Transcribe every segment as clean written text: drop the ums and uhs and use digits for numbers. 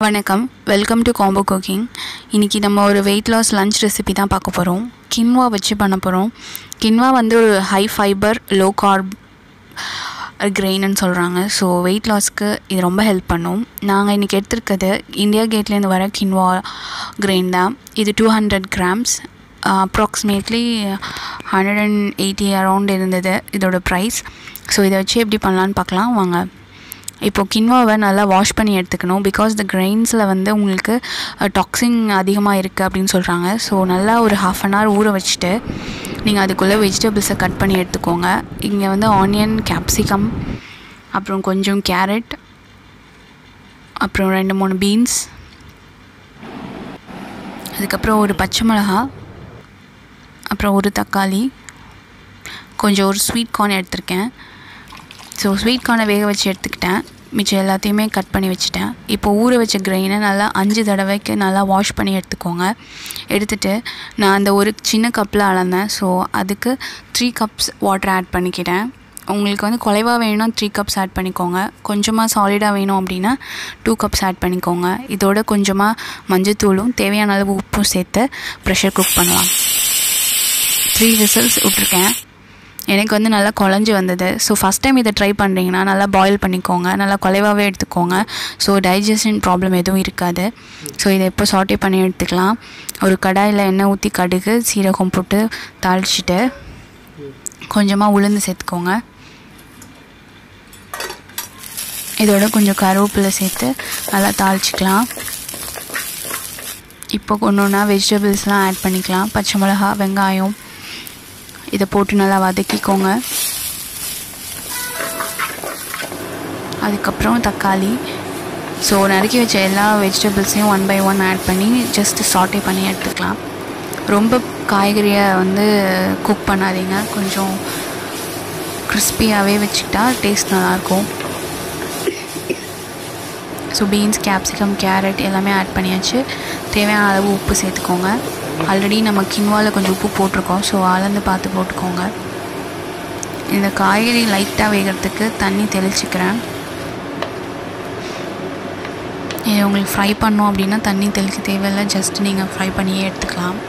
வணக்கம், welcome to combo cooking. இன்றைக்கி நம்ம ஒரு வெயிட் லாஸ் லன்ச் ரெசிபி தான் பார்க்க போகிறோம். கின்வா வச்சு பண்ண போகிறோம். கின்வா வந்து ஒரு ஹை ஃபைபர் லோ கார்ப் கிரெயின்னு சொல்கிறாங்க. ஸோ வெயிட் லாஸ்க்கு இது ரொம்ப ஹெல்ப் பண்ணும். நாங்கள் இன்றைக்கி எடுத்துருக்கிறது இந்தியா கேட்லேருந்து வர கின்வா கிரெயின் தான். இது 200 grams, அப்ராக்சிமேட்லி 180 அரௌண்ட் இருந்தது இதோட ப்ரைஸ். ஸோ இதை வச்சு எப்படி பண்ணலான்னு பார்க்கலாம் வாங்க. இப்போது கின்வாவை நல்லா வாஷ் பண்ணி எடுத்துக்கணும். பிகாஸ் த கிரெயின்ஸில் வந்து உங்களுக்கு டாக்ஸின் அதிகமாக இருக்குது அப்படின்னு சொல்கிறாங்க. ஸோ நல்லா ஒரு 1/2 an hour ஊற வச்சுட்டு நீங்கள் அதுக்குள்ளே வெஜிடபிள்ஸை கட் பண்ணி எடுத்துக்கோங்க. இங்கே வந்து ஆனியன், கேப்சிகம், அப்புறம் கொஞ்சம் கேரட், அப்புறம் 2-3 பீன்ஸ், அதுக்கப்புறம் ஒரு பச்சை மிளகா, அப்புறம் ஒரு தக்காளி, கொஞ்சம் ஒரு ஸ்வீட் கார்ன் எடுத்திருக்கேன். ஸோ ஸ்வீட் கார்னை வேக வச்சு எடுத்துக்கிட்டேன். மிச்சம் எல்லாத்தையுமே கட் பண்ணி வச்சுட்டேன். இப்போ ஊற வச்ச கிரெயினை நல்லா 5 தடவைக்கு நல்லா வாஷ் பண்ணி எடுத்துக்கோங்க. எடுத்துகிட்டு நான் அந்த ஒரு சின்ன கப்பில் அளந்தேன். ஸோ அதுக்கு 3 cups வாட்டர் ஆட் பண்ணிக்கிட்டேன். உங்களுக்கு வந்து குறைவாக வேணும்னா 3 cups ஆட் பண்ணிக்கோங்க. கொஞ்சமாக சாலிடாக வேணும் அப்படின்னா 2 cups ஆட் பண்ணிக்கோங்க. இதோட கொஞ்சமாக மஞ்சத்தூளும் தேவையான அளவு உப்பும் சேர்த்து ப்ரெஷர் குக் பண்ணலாம். 3 whistles விட்டுருக்கேன். எனக்கு வந்து நல்லா குழஞ்சி வந்தது. ஸோ ஃபஸ்ட் டைம் இதை ட்ரை பண்ணுறீங்கன்னா நல்லா பாயில் பண்ணிக்கோங்க, நல்லா குறைவாகவே எடுத்துக்கோங்க. ஸோ டைஜஷன் ப்ராப்ளம் எதுவும் இருக்காது. ஸோ இதை இப்போ சாட்டே பண்ணி எடுத்துக்கலாம். ஒரு கடாயில் எண்ணெய் ஊற்றி கடுகு சீரகம் போட்டு தாளிச்சிட்டு கொஞ்சமாக உளுந்து சேர்த்துக்கோங்க. இதோட கொஞ்சம் கருவேப்பிலை சேர்த்து நல்லா தாளிச்சிக்கலாம். இப்போ ஒன்று ஒன்றா வெஜிடபிள்ஸ்லாம் ஆட் பண்ணிக்கலாம். பச்சை மிளகா, வெங்காயம் இதை போட்டு நல்லா வதக்கிக்கோங்க. அதுக்கப்புறம் தக்காளி. ஸோ நறுக்கி வச்ச எல்லா வெஜிடபிள்ஸையும் 1 by 1 ஆட் பண்ணி ஜஸ்ட் சாட்டே பண்ணி எடுத்துக்கலாம். ரொம்ப காய்கறியை வந்து குக் பண்ணாதீங்க, கொஞ்சம் கிறிஸ்பியாகவே வச்சுக்கிட்டா டேஸ்ட் நல்லாயிருக்கும். ஸோ பீன்ஸ், கேப்சிகம், கேரட் எல்லாமே ஆட் பண்ணியாச்சு. தேவையான அளவு உப்பு சேர்த்துக்கோங்க. ஆல்ரெடி நம்ம கின்வாவில் கொஞ்சம் உப்பு போட்டிருக்கோம். ஸோ அளந்து பார்த்து போட்டுக்கோங்க. இந்த காய்கறி லைட்டாக வேகிறதுக்கு தண்ணி தெளிச்சிக்கிறேன். இது உங்களுக்கு ஃப்ரை பண்ணோம் அப்படின்னா தண்ணி தெளிக்க தேவையில்லை, ஜஸ்ட் நீங்கள் ஃப்ரை பண்ணியே எடுத்துக்கலாம்.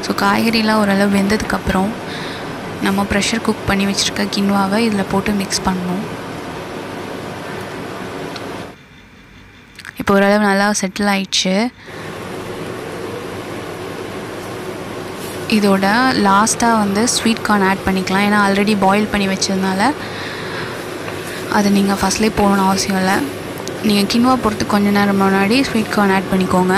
ஸோ காய்கறிலாம் ஓரளவு வெந்ததுக்கப்புறம் நம்ம ப்ரெஷர் குக் பண்ணி வச்சுருக்க கின்வாவை இதில் போட்டு மிக்ஸ் பண்ணணும். இப்போ ஓரளவு நல்லா செட்டில் ஆயிடுச்சு. இதோட லாஸ்ட்டாக வந்து ஸ்வீட் கார்ன் ஆட் பண்ணிக்கலாம். ஏன்னா ஆல்ரெடி பாயில் பண்ணி வச்சதுனால அது நீங்கள் ஃபஸ்ட்லேயே போகணுன்னு அவசியம் இல்லை. நீங்கள் கின்வா போகிறதுக்கு கொஞ்சம் நேரம் முன்னாடி ஸ்வீட் கார்ன் ஆட் பண்ணிக்கோங்க.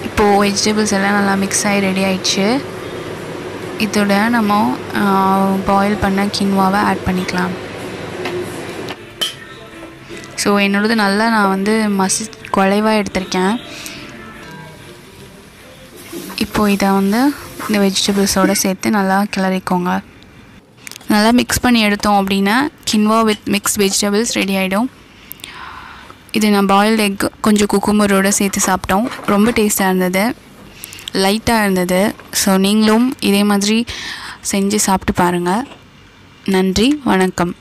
இப்போது வெஜிடபிள்ஸ் எல்லாம் நல்லா மிக்ஸ் ஆகி ரெடி ஆயிடுச்சு. இதோட நம்ம பாயில் பண்ண கின்வாவை ஆட் பண்ணிக்கலாம். ஸோ என்னோடது நல்லா நான் வந்து குறைவாக எடுத்திருக்கேன். இப்போது இதை வந்து இந்த வெஜிடபிள்ஸோடு சேர்த்து நல்லா கிளறிக்கோங்க. நல்லா மிக்ஸ் பண்ணி எடுத்தோம் அப்படின்னா கின்வா வித் மிக்ஸ்ட் வெஜிடபிள்ஸ் ரெடி ஆகிடும். இது நான் பாயில்டு எக் கொஞ்சம் குக்கும்பரோடு சேர்த்து சாப்பிட்டோம். ரொம்ப டேஸ்ட்டாக இருந்தது, லைட்டாக இருந்தது. ஸோ நீங்களும் இதே மாதிரி செஞ்சு சாப்பிட்டு பாருங்கள். நன்றி, வணக்கம்.